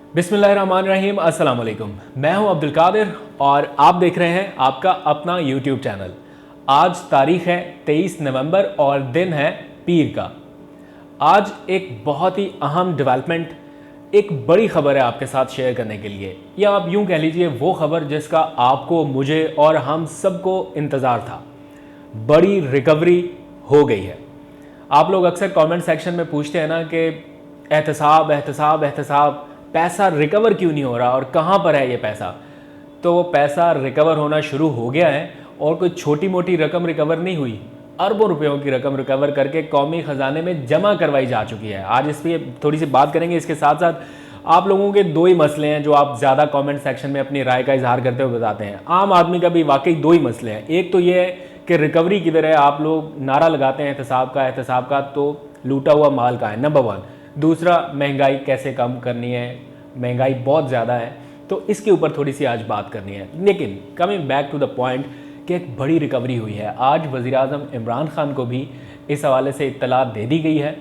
बिस्मिल्लाहिर्रहमानिर्रहीम, अस्सलाम वालेकुम। मैं हूं अब्दुल कादिर और आप देख रहे हैं आपका अपना यूट्यूब चैनल। आज तारीख है 23 नवंबर और दिन है पीर का। आज एक बहुत ही अहम डेवलपमेंट, एक बड़ी खबर है आपके साथ शेयर करने के लिए, या आप यूं कह लीजिए वो खबर जिसका आपको, मुझे और हम सबको इंतज़ार था। बड़ी रिकवरी हो गई है। आप लोग अक्सर कमेंट सेक्शन में पूछते हैं ना कि एहतसाब एहतसाब एहतसाब, पैसा रिकवर क्यों नहीं हो रहा और कहाँ पर है ये पैसा। तो वो पैसा रिकवर होना शुरू हो गया है और कोई छोटी मोटी रकम रिकवर नहीं हुई, अरबों रुपयों की रकम रिकवर करके कौमी ख़जाने में जमा करवाई जा चुकी है। आज इस पर थोड़ी सी बात करेंगे। इसके साथ साथ आप लोगों के दो ही मसले हैं जो आप ज़्यादा कमेंट सेक्शन में अपनी राय का इजहार करते हुए बताते हैं। आम आदमी का भी वाकई दो ही मसले हैं। एक तो ये है कि रिकवरी किधर है, आप लोग नारा लगाते हैं एहतसाब का, तो लूटा हुआ माल का है, नंबर वन। दूसरा, महंगाई कैसे कम करनी है, महंगाई बहुत ज़्यादा है, तो इसके ऊपर थोड़ी सी आज बात करनी है। लेकिन coming back to the point कि एक बड़ी रिकवरी हुई है। आज वज़ीर-ए-आज़म इमरान खान को भी इस हवाले से इत्तला दे दी गई है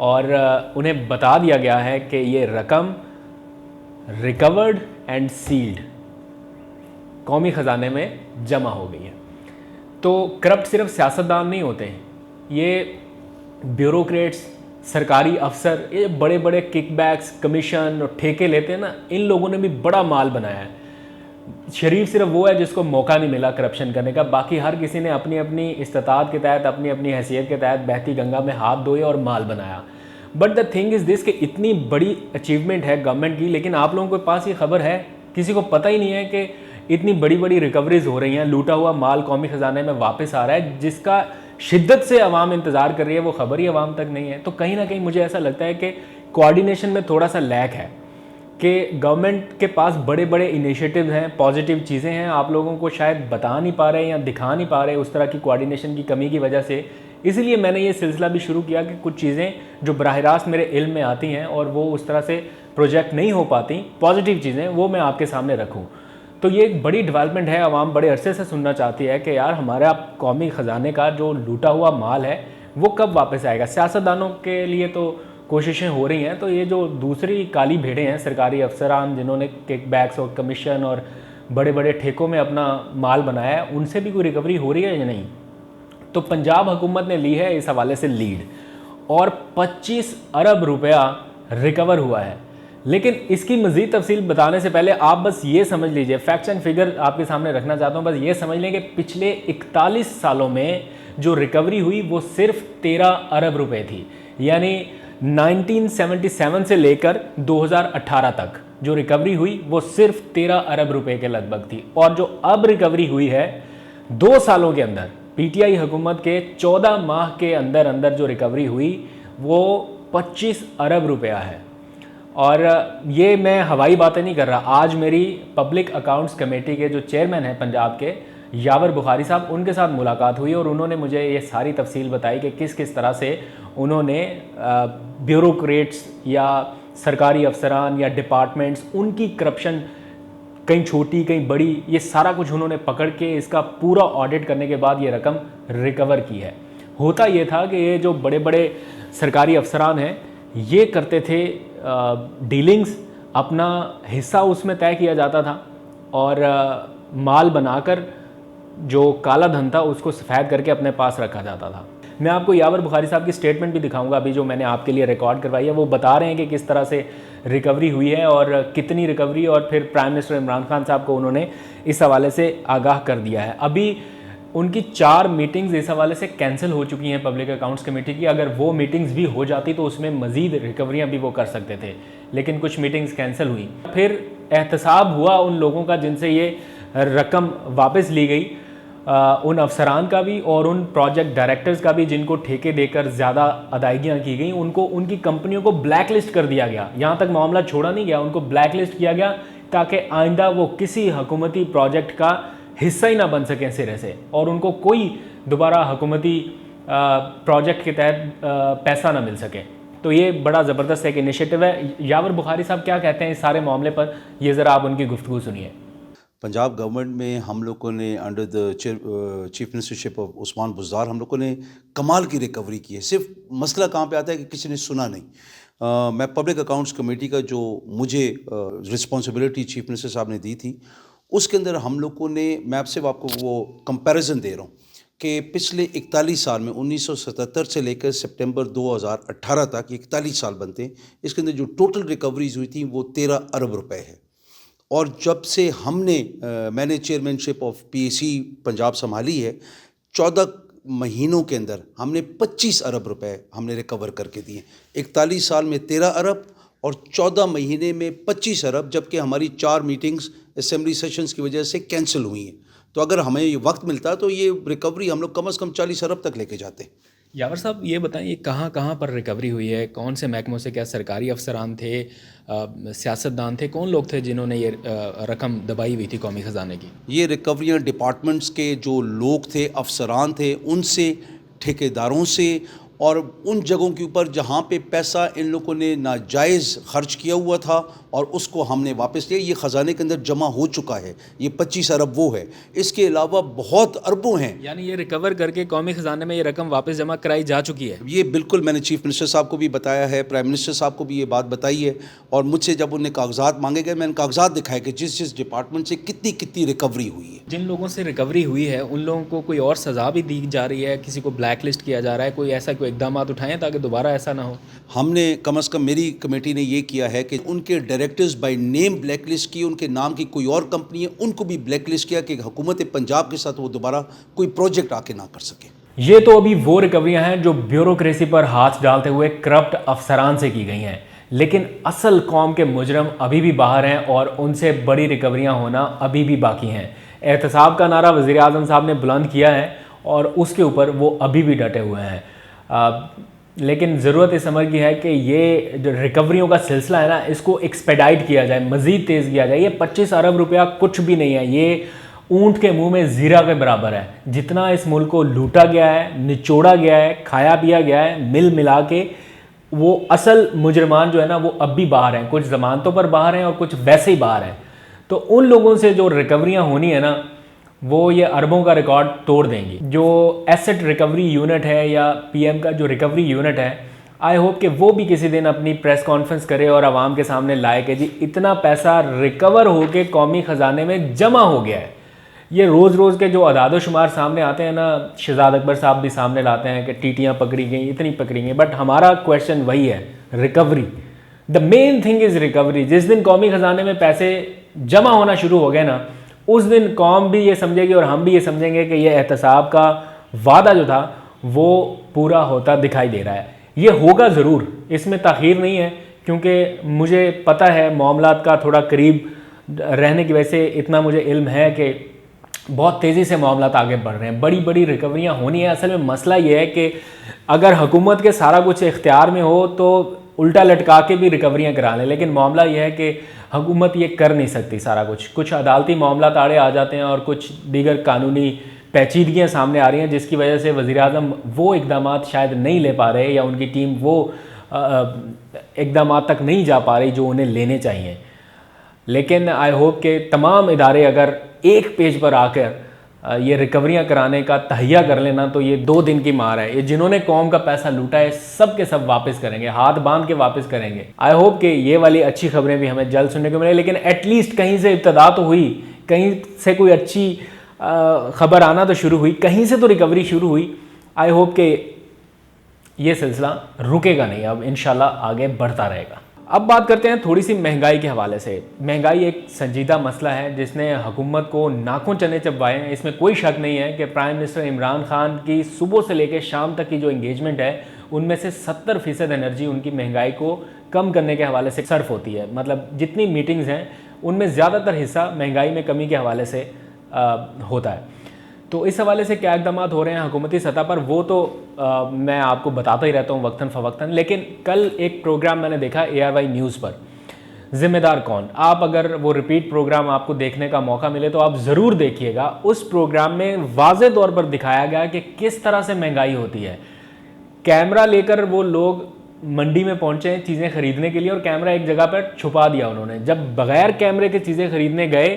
और उन्हें बता दिया गया है कि ये रकम रिकवर्ड एंड सील्ड कौमी ख़जाने में जमा हो गई है। तो करप्ट सिर्फ सियासतदान नहीं होते हैं, ये ब्यूरोक्रेट्स, सरकारी अफसर, ये बड़े बड़े किकबैक्स, कमीशन और ठेके लेते हैं ना, इन लोगों ने भी बड़ा माल बनाया है। शरीफ सिर्फ वो है जिसको मौका नहीं मिला करप्शन करने का, बाकी हर किसी ने अपनी अपनी इस्तात के तहत, अपनी अपनी हैसियत के तहत बहती गंगा में हाथ धोए और माल बनाया। But the thing is this कि इतनी बड़ी अचीवमेंट है गवर्नमेंट की, लेकिन आप लोगों के पास ये खबर है, किसी को पता ही नहीं है कि इतनी बड़ी बड़ी रिकवरीज हो रही हैं, लूटा हुआ माल कौमी ख़जाने में वापस आ रहा है, जिसका शिद्दत से अवाम इंतज़ार कर रही है, वो खबर ही अवाम तक नहीं है। तो कहीं ना कहीं मुझे ऐसा लगता है कि कोऑर्डिनेशन में थोड़ा सा लैक है कि गवर्नमेंट के पास बड़े बड़े इनिशिएटिव्स हैं, पॉजिटिव चीज़ें हैं, आप लोगों को शायद बता नहीं पा रहे या दिखा नहीं पा रहे उस तरह की कोऑर्डिनेशन की कमी की वजह से। इसलिए मैंने ये सिलसिला भी शुरू किया कि कुछ चीज़ें जो बराह रास्त मेरे इल्म में आती हैं और वो उस तरह से प्रोजेक्ट नहीं हो पाती, पॉजिटिव चीज़ें, वो मैं आपके सामने रखूँ। तो ये एक बड़ी डेवलपमेंट है। आवाम बड़े अरसे से सुनना चाहती है कि यार हमारा कौमी ख़जाने का जो लूटा हुआ माल है वो कब वापस आएगा। सियासतदानों के लिए तो कोशिशें हो रही हैं, तो ये जो दूसरी काली भेड़ें हैं, सरकारी अफसरान जिन्होंने किकबैक्स और कमीशन और बड़े बड़े ठेकों में अपना माल बनाया है, उनसे भी कोई रिकवरी हो रही है या नहीं। तो पंजाब हुकूमत ने ली है इस हवाले से लीड और 25 अरब रुपया रिकवर हुआ है। लेकिन इसकी मज़ीद तफसील बताने से पहले आप बस ये समझ लीजिए, फैक्ट्स एंड फिगर आपके सामने रखना चाहता हूँ, बस ये समझ लें कि पिछले 41 सालों में जो रिकवरी हुई वो सिर्फ 13 अरब रुपए थी। यानी 1977 से लेकर 2018 तक जो रिकवरी हुई वो सिर्फ 13 अरब रुपए के लगभग थी। और जो अब रिकवरी हुई है 2 सालों के अंदर, पीटीआई हुकूमत के 14 माह के अंदर अंदर जो रिकवरी हुई वो 25 अरब रुपया है। और ये मैं हवाई बातें नहीं कर रहा। आज मेरी पब्लिक अकाउंट्स कमेटी के जो चेयरमैन हैं पंजाब के, यावर बुखारी साहब, उनके साथ मुलाकात हुई और उन्होंने मुझे ये सारी तफसील बताई कि किस किस तरह से उन्होंने ब्यूरोक्रेट्स या सरकारी अफसरान या डिपार्टमेंट्स, उनकी करप्शन कहीं छोटी कहीं बड़ी, ये सारा कुछ उन्होंने पकड़ के इसका पूरा ऑडिट करने के बाद ये रकम रिकवर की है। होता ये था कि ये जो बड़े बड़े सरकारी अफसरान हैं ये करते थे डीलिंग्स, अपना हिस्सा उसमें तय किया जाता था और माल बनाकर जो काला धन था उसको सफ़ेद करके अपने पास रखा जाता था। मैं आपको यावर बुखारी साहब की स्टेटमेंट भी दिखाऊंगा अभी, जो मैंने आपके लिए रिकॉर्ड करवाई है। वो बता रहे हैं कि किस तरह से रिकवरी हुई है और कितनी रिकवरी, और फिर प्राइम मिनिस्टर इमरान खान साहब को उन्होंने इस हवाले से आगाह कर दिया है। अभी उनकी 4 मीटिंग्स इस हवाले से कैंसिल हो चुकी हैं पब्लिक अकाउंट्स कमेटी की। अगर वो मीटिंग्स भी हो जाती तो उसमें मज़ीद रिकवरियाँ भी वो कर सकते थे, लेकिन कुछ मीटिंग्स कैंसिल हुई। फिर एहतसाब हुआ उन लोगों का जिनसे ये रकम वापस ली गई, उन अफसरान का भी और उन प्रोजेक्ट डायरेक्टर्स का भी जिनको ठेके देकर ज़्यादा अदायगियाँ की गई, उनको, उनकी कंपनियों को ब्लैक लिस्ट कर दिया गया। यहाँ तक मामला छोड़ा नहीं गया, उनको ब्लैक लिस्ट किया गया ताकि आइंदा वो किसी हुकूमती प्रोजेक्ट का हिस्सा ही ना बन सकें सिरे से, और उनको कोई दोबारा हुकूमती प्रोजेक्ट के तहत पैसा ना मिल सके। तो ये बड़ा ज़बरदस्त एक इनिशिएटिव है। यावर बुखारी साहब क्या कहते हैं इस सारे मामले पर, ये ज़रा आप उनकी गुफ्तगू सुनिए। पंजाब गवर्नमेंट में हम लोगों ने under the chief ministership of Usman Buzdar हम लोगों ने कमाल की रिकवरी की है। सिर्फ मसला कहाँ पे आता है कि किसी ने सुना नहीं। मैं पब्लिक अकाउंट्स कमेटी का जो मुझे रिस्पॉन्सिबिलिटी चीफ मिनिस्टर साहब ने दी थी, उसके अंदर हम लोगों ने, मैं आपको वो कंपैरिजन दे रहा हूँ कि पिछले 41 साल में 1977 से लेकर सितंबर 2018 तक 41 साल बनते हैं। इसके अंदर जो टोटल रिकवरीज हुई थी वो 13 अरब रुपए है। और जब से मैंने चेयरमैनशिप ऑफ पीएसी पंजाब संभाली है, 14 महीनों के अंदर हमने 25 अरब रुपए हमने रिकवर करके दिए। 41 साल में 13 अरब और 14 महीने में 25 अरब, जबकि हमारी 4 मीटिंग्स असेंबली सेशंस की वजह से कैंसिल हुई हैं। तो अगर हमें ये वक्त मिलता तो ये रिकवरी हम लोग कम से कम 40 अरब तक लेके जाते। यावर साहब, ये बताएं, ये कहाँ कहाँ पर रिकवरी हुई है? कौन से महकमों से? क्या सरकारी अफसरान थे, सियासतदान थे? कौन लोग थे जिन्होंने ये रकम दबाई हुई थी कौमी ख़जाने की? ये रिकवरियाँ डिपार्टमेंट्स के जो लोग थे, अफसरान थे, उनसे, ठेकेदारों से, और उन जगहों के ऊपर जहाँ पे पैसा इन लोगों ने नाजायज़ खर्च किया हुआ था और उसको हमने वापस लिया। ये ख़जाने के अंदर जमा हो चुका है। ये 25 अरब वो है, इसके अलावा बहुत अरबों हैं। यानी ये रिकवर करके कौमी ख़जाने में ये रकम वापस जमा कराई जा चुकी है? ये बिल्कुल मैंने चीफ मिनिस्टर साहब को भी बताया है, प्राइम मिनिस्टर साहब को भी ये बात बताई है। और मुझसे जब उन्हें कागजात मांगे गए, मैंने कागजात दिखाए कि जिस जिस डिपार्टमेंट से कितनी कितनी रिकवरी हुई है। जिन लोगों से रिकवरी हुई है उन लोगों को कोई और सज़ा भी दी जा रही है? किसी को ब्लैक लिस्ट किया जा रहा है? कोई ऐसा कोई इकदाम उठाएं ताकि दोबारा ऐसा ना हो? हमने कम से कम, मेरी कमेटी ने ये किया है कि उनके directors by name black list किए, उनके नाम की कोई और कंपनी है उनको भी ब्लैक लिस्ट किया कि हुकूमत पंजाब के साथ वो दोबारा कोई प्रोजेक्ट आके ना कर सके। ये तो अभी वो रिकवरियां हैं जो ब्यूरोक्रेसी पर हाथ डालते हुए करप्ट अफसरान से की गई हैं, लेकिन असल कौम के मुजरम अभी भी बाहर हैं और उनसे बड़ी रिकवरियां होना अभी भी बाकी हैं। एहतसाब का नारा वज़ीर आज़म साहब ने बुलंद किया है और उसके ऊपर वो अभी भी डटे हुए हैं। लेकिन ज़रूरत इस समझ की है कि ये जो रिकवरियों का सिलसिला है ना, इसको एक्सपेडाइट किया जाए, मज़ीद तेज़ किया जाए। ये 25 अरब रुपया कुछ भी नहीं है, ये ऊंट के मुंह में ज़ीरा के बराबर है। जितना इस मुल्क को लूटा गया है, निचोड़ा गया है, खाया पिया गया है, मिल मिला के, वो असल मुजरमान जो है ना वो अब भी बाहर हैं। कुछ ज़मानतों पर बाहर हैं और कुछ वैसे ही बाहर हैं। तो उन लोगों से जो रिकवरियाँ होनी है ना, वो ये अरबों का रिकॉर्ड तोड़ देंगी। जो एसेट रिकवरी यूनिट है या पीएम का जो रिकवरी यूनिट है, आई होप कि वो भी किसी दिन अपनी प्रेस कॉन्फ्रेंस करे और आवाम के सामने लाए कि जी इतना पैसा रिकवर होके कौमी ख़जाने में जमा हो गया है। ये रोज़ रोज़ के जो अदाद शुमार सामने आते हैं ना, शहजाद अकबर साहब भी सामने लाते हैं कि टीटियाँ पकड़ी गई, इतनी पकड़ी गई, बट हमारा क्वेश्चन वही है, recovery. The main thing is recovery. जिस दिन कौमी ख़जाने में पैसे जमा होना शुरू हो गए ना, उस दिन कौम भी ये समझेगी और हम भी ये समझेंगे कि ये एहतसाब का वादा जो था वो पूरा होता दिखाई दे रहा है। ये होगा ज़रूर, इसमें ताख़ीर नहीं है, क्योंकि मुझे पता है मामलात का थोड़ा करीब रहने की वजह से इतना मुझे इल्म है कि बहुत तेज़ी से मामलात आगे बढ़ रहे हैं, बड़ी बड़ी रिकवरियाँ होनी है। असल में मसला ये है कि अगर हुकूमत के सारा कुछ इख्तियार में हो तो उल्टा लटका के भी रिकवरियाँ करा लें, लेकिन मामला ये है कि हुकूमत ये कर नहीं सकती सारा कुछ। कुछ अदालती मामला आड़े आ जाते हैं और कुछ दीगर कानूनी पेचीदगियाँ सामने आ रही हैं, जिसकी वजह से वज़ीर आज़म वो इकदाम शायद नहीं ले पा रहे या उनकी टीम वो इकदाम तक नहीं जा पा रही जो उन्हें लेने चाहिए। लेकिन आई होप कि तमाम इदारे अगर एक पेज पर आकर ये रिकवरियाँ कराने का तहिया कर लेना, तो ये 2 दिन की मार है। ये जिन्होंने कौम का पैसा लूटा है सब के सब वापस करेंगे, हाथ बांध के वापस करेंगे। आई होप कि ये वाली अच्छी खबरें भी हमें जल्द सुनने को मिले, लेकिन एटलीस्ट कहीं से इब्तदा तो हुई, कहीं से कोई अच्छी खबर आना तो शुरू हुई, कहीं से तो रिकवरी शुरू हुई। आई होप कि ये सिलसिला रुकेगा नहीं, अब इंशाल्लाह आगे बढ़ता रहेगा। अब बात करते हैं थोड़ी सी महंगाई के हवाले से। महंगाई एक संजीदा मसला है जिसने हुकूमत को नाखून चने चबवाए हैं। इसमें कोई शक नहीं है कि प्राइम मिनिस्टर इमरान खान की सुबह से लेकर शाम तक की जो इंगेजमेंट है, उनमें से 70% एनर्जी उनकी महंगाई को कम करने के हवाले से सर्फ होती है। मतलब जितनी मीटिंग्स हैं उनमें ज़्यादातर हिस्सा महंगाई में कमी के हवाले से होता है। तो इस हवाले से क्या इकदाम हो रहे हैं हुकूमती सतह पर, वो तो मैं आपको बताता ही रहता हूँ वक्तन फ़वक्तन। लेकिन कल एक प्रोग्राम मैंने देखा ARY न्यूज़ पर, ज़िम्मेदार कौन। आप अगर वो रिपीट प्रोग्राम आपको देखने का मौका मिले तो आप ज़रूर देखिएगा। उस प्रोग्राम में वाज़े तौर पर दिखाया गया कि किस तरह से महंगाई होती है। कैमरा लेकर वो लोग मंडी में पहुँचे हैं चीज़ें ख़रीदने के लिए, और कैमरा एक जगह पर छुपा दिया उन्होंने। जब बग़ैर कैमरे के चीज़ें ख़रीदने गए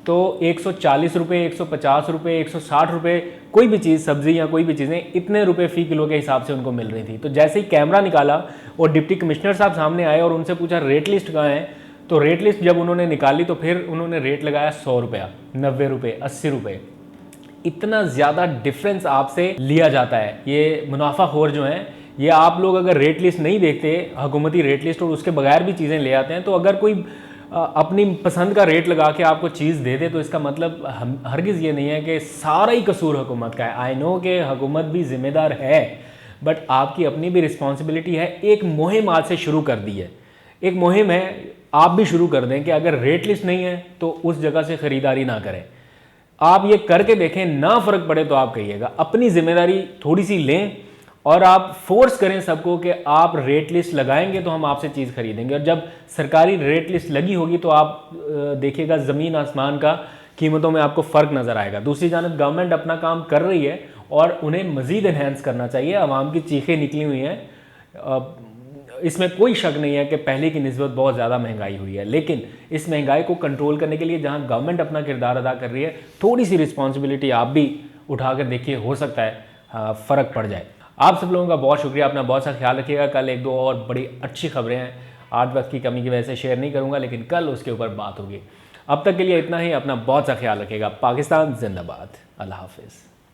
तो 140 रुपये, 150 रुपये, 160 रुपये कोई भी चीज़, सब्जी या कोई भी चीज़ें इतने रुपए फ़ी किलो के हिसाब से उनको मिल रही थी। तो जैसे ही कैमरा निकाला और डिप्टी कमिश्नर साहब सामने आए और उनसे पूछा रेट लिस्ट कहाँ है, तो रेट लिस्ट जब उन्होंने निकाली तो फिर उन्होंने रेट लगाया 100 रुपया, 90 रुपये, 80 रुपये। इतना ज़्यादा डिफरेंस आपसे लिया जाता है। ये मुनाफाखोर जो हैं, ये आप लोग अगर रेट लिस्ट नहीं देखते, हुकूमती रेट लिस्ट, और उसके बगैर भी चीज़ें ले आते हैं, तो अगर कोई अपनी पसंद का रेट लगा के आपको चीज़ दे दे तो इसका मतलब हरगिज़ ये नहीं है कि सारा ही कसूर हुकूमत का है। आई नो कि हुकूमत भी ज़िम्मेदार है, बट आपकी अपनी भी रिस्पॉन्सिबिलिटी है। एक मुहिम आज से शुरू कर दी है, एक मुहिम है, आप भी शुरू कर दें कि अगर रेट लिस्ट नहीं है तो उस जगह से ख़रीदारी ना करें। आप ये करके देखें, ना फ़र्क पड़े तो आप कहिएगा। अपनी जिम्मेदारी थोड़ी सी लें और आप फोर्स करें सबको कि आप रेट लिस्ट लगाएंगे तो हम आपसे चीज़ खरीदेंगे। और जब सरकारी रेट लिस्ट लगी होगी तो आप देखिएगा ज़मीन आसमान का कीमतों में आपको फ़र्क नज़र आएगा। दूसरी जानब गवर्नमेंट अपना काम कर रही है और उन्हें मज़ीद इन्हेंस करना चाहिए। आवाम की चीखें निकली हुई हैं, इसमें कोई शक नहीं है कि पहले की निस्बत बहुत ज़्यादा महंगाई हुई है, लेकिन इस महंगाई को कंट्रोल करने के लिए जहां गवर्नमेंट अपना किरदार अदा कर रही है, थोड़ी सी रिस्पॉन्सिबिलिटी आप भी उठाकर देखिए, हो सकता है फ़र्क पड़ जाए। आप सब लोगों का बहुत शुक्रिया, अपना बहुत सा ख्याल रखिएगा। कल एक दो और बड़ी अच्छी खबरें हैं, आज वक्त की कमी की वजह से शेयर नहीं करूँगा, लेकिन कल उसके ऊपर बात होगी। अब तक के लिए इतना ही, अपना बहुत सा ख्याल रखिएगा। पाकिस्तान जिंदाबाद, अल्लाह हाफिज़।